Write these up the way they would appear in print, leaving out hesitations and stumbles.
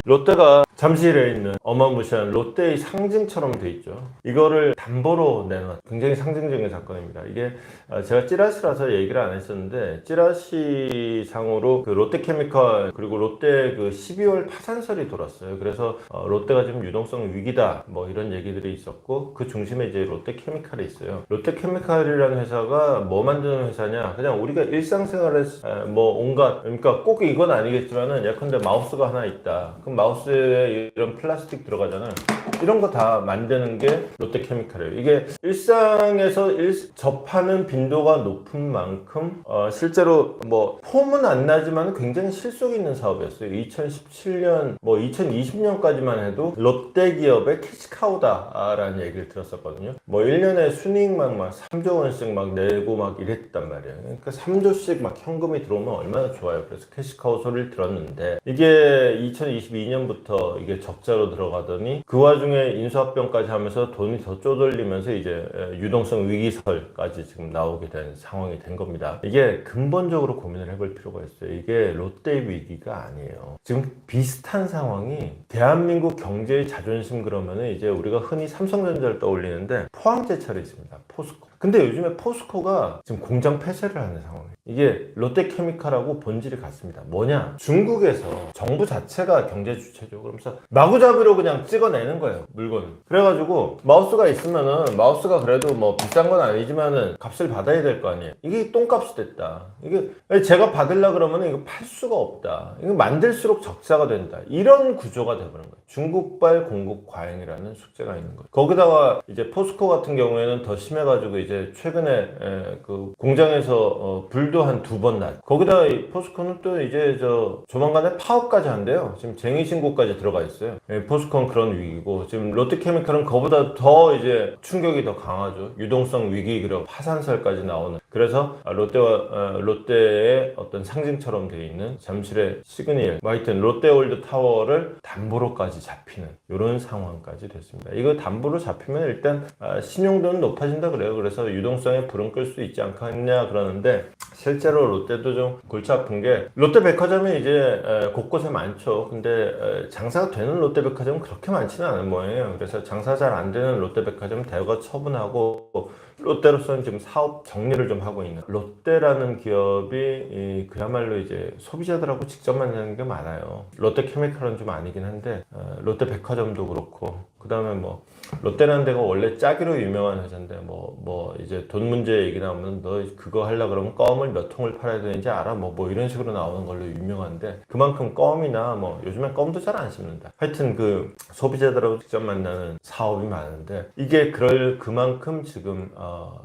롯데가 잠실에 있는 어마무시한 롯데의 상징처럼 돼 있죠. 이거를 담보로 내놓은 굉장히 상징적인 사건입니다. 이게 제가 찌라시라서 얘기를 안 했었는데, 찌라시상으로 그 롯데케미칼 그리고 롯데 그 12월 파산설이 돌았어요. 그래서 롯데가 지금 유동성 위기다 뭐 이런 얘기들이 있었고, 그 중심에 이제 롯데케미칼이 있어요. 롯데케미칼이라는 회사가 뭐 만드는 회사냐, 그냥 우리가 일상생활에서 뭐 온갖, 그러니까 꼭 이건 아니겠지만은 예컨대 마우스가 하나 있다. 그럼 마우스에 이런 플라스틱 들어가잖아요. 이런 거 다 만드는 게 롯데케미칼이에요. 이게 일상에서 접하는 빈도가 높은 만큼 실제로 뭐 폼은 안 나지만 굉장히 실속 있는 사업이었어요. 2017년 뭐 2020년까지만 해도 롯데 기업의 캐시카우다라는 얘기를 들었었거든요. 뭐 1년에 순이익만 막 3조 원씩 막 내고 막 이랬단 말이에요. 그러니까 3조씩 막 현금이 들어오면 얼마나 좋아요. 그래서 캐시카우 소리를 들었는데, 이게 2022년부터 이게 적자로 들어가더니 그 와중에 인수합병까지 하면서 돈이 더 쪼들리면서 이제 유동성 위기설까지 지금 나오게 된 상황이 된 겁니다. 이게 근본적으로 고민을 해볼 필요가 있어요. 이게 롯데 위기가 아니에요. 지금 비슷한 상황이 대한민국 경제의 자존심, 그러면은 이제 우리가 흔히 삼성전자를 떠올리는데 포항제철이 있습니다. 포스코. 근데 요즘에 포스코가 지금 공장 폐쇄를 하는 상황이에요. 이게 롯데케미칼하고 본질이 같습니다. 뭐냐? 중국에서 정부 자체가 경제 주체죠. 그러면서 마구잡이로 그냥 찍어내는 거예요, 물건을. 그래가지고 마우스가 있으면은, 마우스가 그래도 뭐 비싼 건 아니지만은 값을 받아야 될 거 아니에요. 이게 똥값이 됐다. 이게 제가 받으려 그러면은 이거 팔 수가 없다. 이거 만들수록 적자가 된다. 이런 구조가 돼버린 거예요. 중국발 공급 과잉이라는 숙제가 있는 거예요. 거기다가 이제 포스코 같은 경우에는 더 심해가지고 이제 최근에 그 공장에서 불도 한 2번 났. 거기다가 이 포스코는 또 이제 조만간에 파업까지 한대요. 지금 쟁의 신고까지 들어가 있어요. 포스코는 그런 위기고, 지금 롯데케미칼은 그거보다 더 이제 충격이 더 강하죠. 유동성 위기 그리고 파산설까지 나오는. 그래서 롯데의 어떤 상징처럼 되어 있는 잠실의 시그니엘, 뭐 하여튼 롯데월드 타워를 담보로까지 잡히는 이런 상황까지 됐습니다. 이거 담보로 잡히면 일단 신용도는 높아진다 그래요. 그래서 유동성에 불은 끌 수 있지 않겠냐 그러는데, 실제로 롯데도 좀 골치 아픈 게, 롯데백화점이 이제 곳곳에 많죠. 근데 장사가 되는 롯데백화점은 그렇게 많지는 않은 모양이에요. 그래서 장사 잘 안 되는 롯데백화점 대거 처분하고, 롯데로서는 지금 사업 정리를 좀 하고 있는, 롯데라는 기업이 그야말로 이제 소비자들하고 직접 만나는 게 많아요. 롯데케미칼은 좀 아니긴 한데 롯데백화점도 그렇고, 그 다음에 뭐 롯데라는 데가 원래 짜기로 유명한 회사인데 뭐 이제 돈 문제 얘기 나오면 너 그거 하려고 그러면 껌을 몇 통을 팔아야 되는지 알아? 뭐 이런 식으로 나오는 걸로 유명한데, 그만큼 껌이나 뭐 요즘엔 껌도 잘 안 씹는다. 하여튼 그 소비자들하고 직접 만나는 사업이 많은데, 이게 그만큼 지금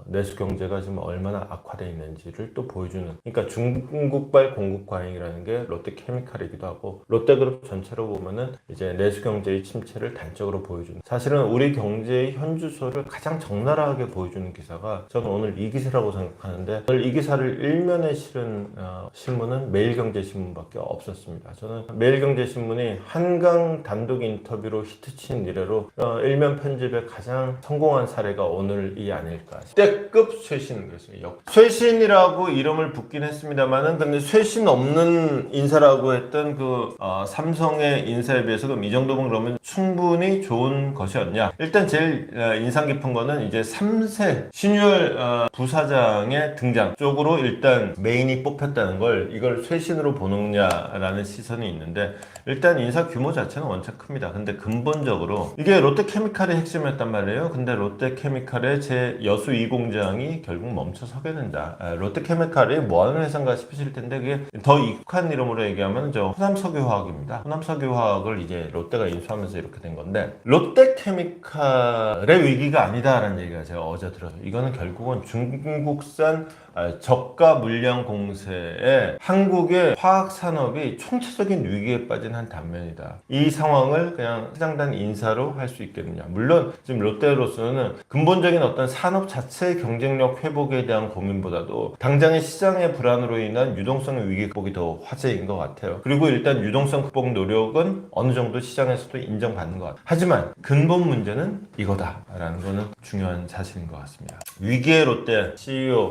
내수 경제가 지금 얼마나 악화되어 있는지를 또 보여주는, 그러니까 중국발 공급 과잉이라는 게 롯데케미칼이기도 하고, 롯데그룹 전체로 보면은 이제 내수 경제의 침체를 단적으로 보여주는, 사실은 우리 경제의 현주소를 가장 적나라하게 보여주는 기사가, 저는 오늘 이 기사라고 생각하는데, 오늘 이 기사를 일면에 실은 신문은 매일경제신문밖에 없었습니다. 저는 매일경제신문이 한강 단독 인터뷰로 히트친 이래로 일면 편집에 가장 성공한 사례가 오늘이 아닐까. 역대급 쇄신, 그랬어요. 쇄신이라고 이름을 붙긴 했습니다만은, 근데 쇄신 없는 인사라고 했던 그 삼성의 인사에 비해서 그럼 이 정도면 그러면 충분히 좋은 것이었냐? 일단 제일 인상 깊은 거는 이제 3세 신유열 부사장의 등장 쪽으로 일단 메인이 뽑혔다는 걸, 이걸 쇄신으로 보느냐라는 시선이 있는데, 일단 인사 규모 자체는 원체 큽니다. 근데 근본적으로 이게 롯데케미칼의 핵심이었단 말이에요. 근데 롯데케미칼의 제 여수 2공장이 결국 멈춰서게 된다. 롯데케미칼이 뭐하는 회사인가 싶으실 텐데, 그게 더 익숙한 이름으로 얘기하면 호남석유화학입니다. 호남석유화학을 이제 롯데가 인수하면서 이렇게 된 건데, 롯데케미칼의 위기가 아니다라는 얘기가 제가 어제 들어서, 이거는 결국은 중국산 저가 물량 공세에 한국의 화학 산업이 총체적인 위기에 빠진 한 단면이다. 이 상황을 그냥 시장단 인사로 할 수 있겠느냐. 물론 지금 롯데로서는 근본적인 어떤 산업 자체의 경쟁력 회복에 대한 고민보다도 당장의 시장의 불안으로 인한 유동성 위기 극복이 더 화제인 것 같아요. 그리고 일단 유동성 극복 노력은 어느 정도 시장에서도 인정받는 것 같아요. 하지만 근본 문제는 이거다라는 거는 중요한 사실인 것 같습니다. 위기의 롯데 CEO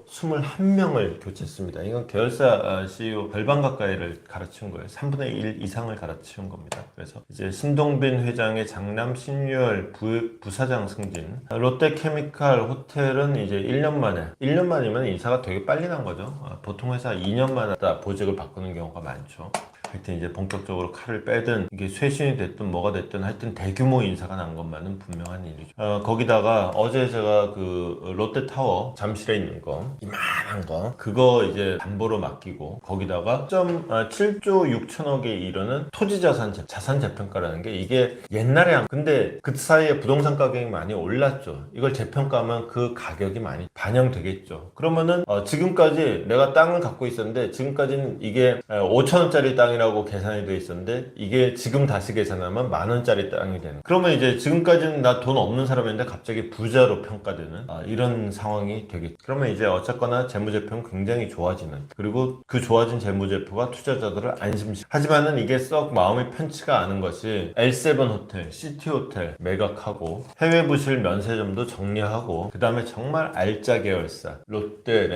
1명을 교체했습니다. 이건 계열사 CEO 절반 가까이를 갈아치운 거예요. 3분의 1 이상을 갈아치운 겁니다. 그래서 이제 신동빈 회장의 장남 신유열 부사장 승진. 롯데케미칼 호텔은 이제 1년 만이면 인사가 되게 빨리 난 거죠. 보통 회사 2년마다 보직을 바꾸는 경우가 많죠. 하여튼 이제 본격적으로 칼을 빼든 이게 쇄신이 됐든 뭐가 됐든 하여튼 대규모 인사가 난 것만은 분명한 일이죠. 거기다가 어제 제가 그 롯데타워 잠실에 있는 거 이만한 거 그거 이제 담보로 맡기고 거기다가 7조 6천억에 이르는 토지자산 재평가라는 게 이게 옛날에 근데 그 사이에 부동산 가격이 많이 올랐죠. 이걸 재평가하면 그 가격이 많이 반영되겠죠. 그러면은 지금까지 내가 땅을 갖고 있었는데 지금까지는 이게 5천원짜리 땅이라 고 계산이 돼 있었는데 이게 지금 다시 계산하면 10,000원짜리 땅이 되는 그러면 이제 지금까지는 나 돈 없는 사람인데 갑자기 부자로 평가되는 이런 상황이 되겠죠. 그러면 이제 어쨌거나 재무제표는 굉장히 좋아지는 그리고 그 좋아진 재무제표가 투자자들을 안심시키는 하지만은 이게 썩 마음이 편치가 않은 것이 L7 호텔, 시티 호텔 매각하고 해외 부실 면세점도 정리하고 그 다음에 정말 알짜 계열사 롯데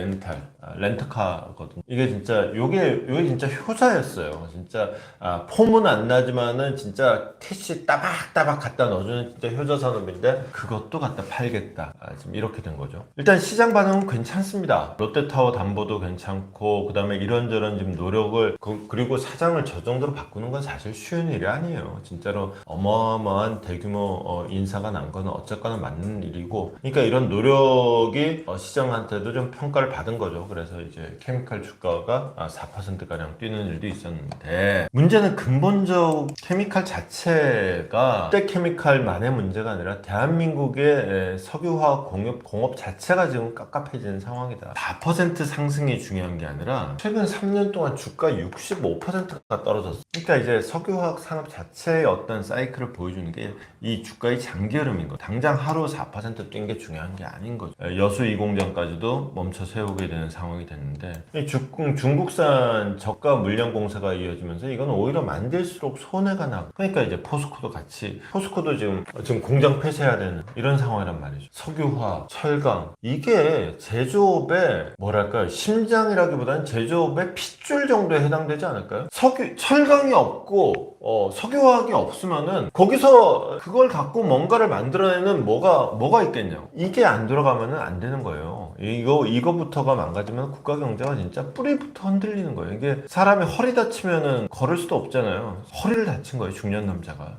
렌터카거든. 이게 진짜 요게 진짜 효자였어요. 진짜 폼은 안 나지만은 진짜 캐시 따박따박 갖다 넣어주는 진짜 효자 산업인데 그것도 갖다 팔겠다. 지금 이렇게 된 거죠. 일단 시장 반응은 괜찮습니다. 롯데타워 담보도 괜찮고 그 다음에 이런저런 지금 노력을 그리고 사장을 저 정도로 바꾸는 건 사실 쉬운 일이 아니에요. 진짜로 어마어마한 대규모 인사가 난 거는 어쨌거나 맞는 일이고 그러니까 이런 노력이 시장한테도 좀 평가를 받은 거죠. 그래서 이제 케미칼 주가가 4%가량 뛰는 일도 있었는데 문제는 근본적 케미칼 자체가 롯데케미칼만의 문제가 아니라 대한민국의 석유화학 공업 자체가 지금 깝깝해지는 상황이다. 4% 상승이 중요한 게 아니라 최근 3년 동안 주가 65%가 떨어졌어. 그러니까 이제 석유화학 산업 자체의 어떤 사이클을 보여주는 게 이 주가의 장기 흐름인 거. 당장 하루 4% 뛴 게 중요한 게 아닌 거죠. 여수 2공장까지도 멈춰 세우게 되는 상황이 됐는데 중국산 저가 물량 공사가 이어지면서 이건 오히려 만들수록 손해가 나고 그러니까 이제 포스코도 지금 공장 폐쇄해야 되는 이런 상황이란 말이죠. 석유화, 철강 이게 제조업의 뭐랄까 심장이라기보다는 제조업의 핏줄 정도에 해당되지 않을까요? 철강이 없고 석유화학이 없으면은 거기서 그걸 갖고 뭔가를 만들어내는 뭐가 있겠냐고. 이게 안 들어가면은 안 되는 거예요. 이거부터가 망가지면 국가 경제가 진짜 뿌리부터 흔들리는 거예요. 이게 사람이 허리 다치면은 걸을 수도 없잖아요. 허리를 다친 거예요, 중년 남자가.